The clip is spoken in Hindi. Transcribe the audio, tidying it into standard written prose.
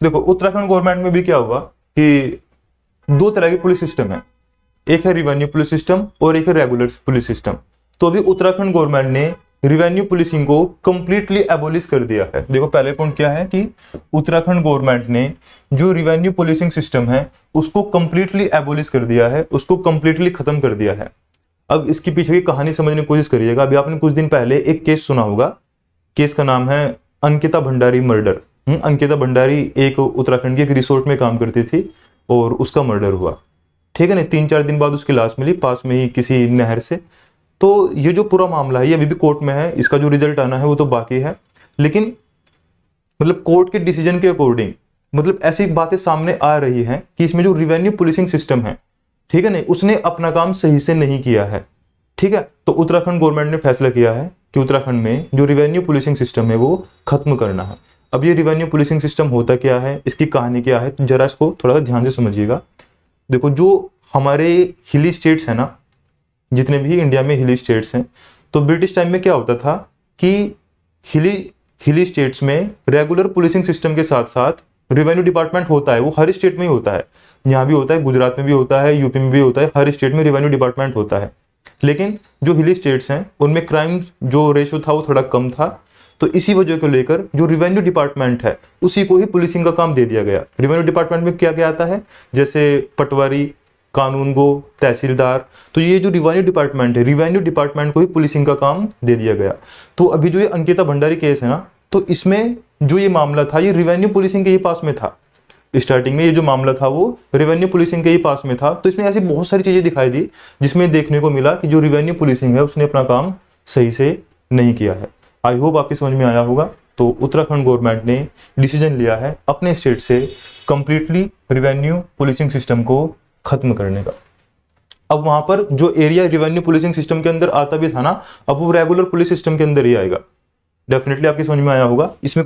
देखो उत्तराखंड गवर्नमेंट में भी क्या हुआ कि दो तरह की पुलिस सिस्टम है, एक है रिवेन्यू पुलिस सिस्टम और एक है रेगुलर पुलिस सिस्टम। तो अभी उत्तराखंड गवर्नमेंट ने रिवेन्यू पुलिसिंग को कंप्लीटली एबोलिश कर दिया है। देखो पहले पॉइंट क्या है कि उत्तराखंड गवर्नमेंट ने जो रिवेन्यू पुलिसिंग सिस्टम है उसको कंप्लीटली एबोलिश कर दिया है, उसको कंप्लीटली खत्म कर दिया है। अब इसके पीछे की कहानी समझने की कोशिश करिएगा। अभी आपने कुछ दिन पहले एक केस सुना होगा, केस का नाम है अंकिता भंडारी मर्डर। अंकिता भंडारी एक उत्तराखंड की एक रिसोर्ट में काम करती थी और उसका मर्डर हुआ, ठीक है ना। 3-4 दिन बाद उसकी लाश मिली पास में ही किसी नहर से। तो ये जो पूरा मामला है ये अभी भी कोर्ट में है, इसका जो रिजल्ट आना है वो तो बाकी है। लेकिन मतलब कोर्ट के डिसीजन के अकॉर्डिंग मतलब ऐसी बातें सामने आ रही हैं कि इसमें जो रिवेन्यू पुलिसिंग सिस्टम है, ठीक है ना, उसने अपना काम सही से नहीं किया है, ठीक है। तो उत्तराखंड गवर्नमेंट ने फैसला किया है कि उत्तराखंड में जो रिवेन्यू पुलिसिंग सिस्टम है वो खत्म करना है। अब ये रिवेन्यू पुलिसिंग सिस्टम होता क्या है, इसकी कहानी क्या है, तो जरा इसको थोड़ा सा ध्यान से समझिएगा। देखो जो हमारे हिली स्टेट्स है ना, जितने भी इंडिया में हिली स्टेट्स हैं, तो ब्रिटिश टाइम में क्या होता था कि हिली स्टेट्स में रेगुलर पुलिसिंग सिस्टम के साथ साथ रेवेन्यू डिपार्टमेंट होता है। वो हर स्टेट में ही होता है, यहाँ भी होता है, गुजरात में भी होता है, यूपी में भी होता है, हर स्टेट में रेवेन्यू डिपार्टमेंट होता है। लेकिन जो हिली स्टेट्स हैं उनमें क्राइम जो रेशो था वो थोड़ा कम था, तो इसी वजह को लेकर जो रिवेन्यू डिपार्टमेंट है उसी को ही पुलिसिंग का काम दे दिया गया। रिवेन्यू डिपार्टमेंट में क्या क्या आता है, जैसे पटवारी, कानूनगो, तहसीलदार। तो ये जो रिवेन्यू डिपार्टमेंट है, रिवेन्यू डिपार्टमेंट को ही पुलिसिंग का काम दे दिया गया। तो अभी जो ये अंकिता भंडारी केस है ना, तो इसमें जो ये मामला था ये रिवेन्यू पुलिसिंग के ही पास में था। स्टार्टिंग में ये जो मामला था वो रिवेन्यू पुलिसिंग के ही पास में था। तो इसमें ऐसी बहुत सारी चीजें दिखाई दी जिसमें देखने को मिला कि जो रिवेन्यू पुलिसिंग है उसने अपना काम सही से नहीं किया है। आई होप आपकी समझ में आया होगा। तो उत्तराखंड गवर्नमेंट ने डिसीजन लिया है अपने स्टेट से कंप्लीटली रिवेन्यू पुलिसिंग सिस्टम को खत्म करने का। अब वहां पर जो एरिया रिवेन्यू पुलिसिंग सिस्टम के अंदर आता भी था ना, अब वो रेगुलर पुलिस सिस्टम के अंदर ही आएगा। डेफिनेटली आपकी समझ में आया होगा। इसमें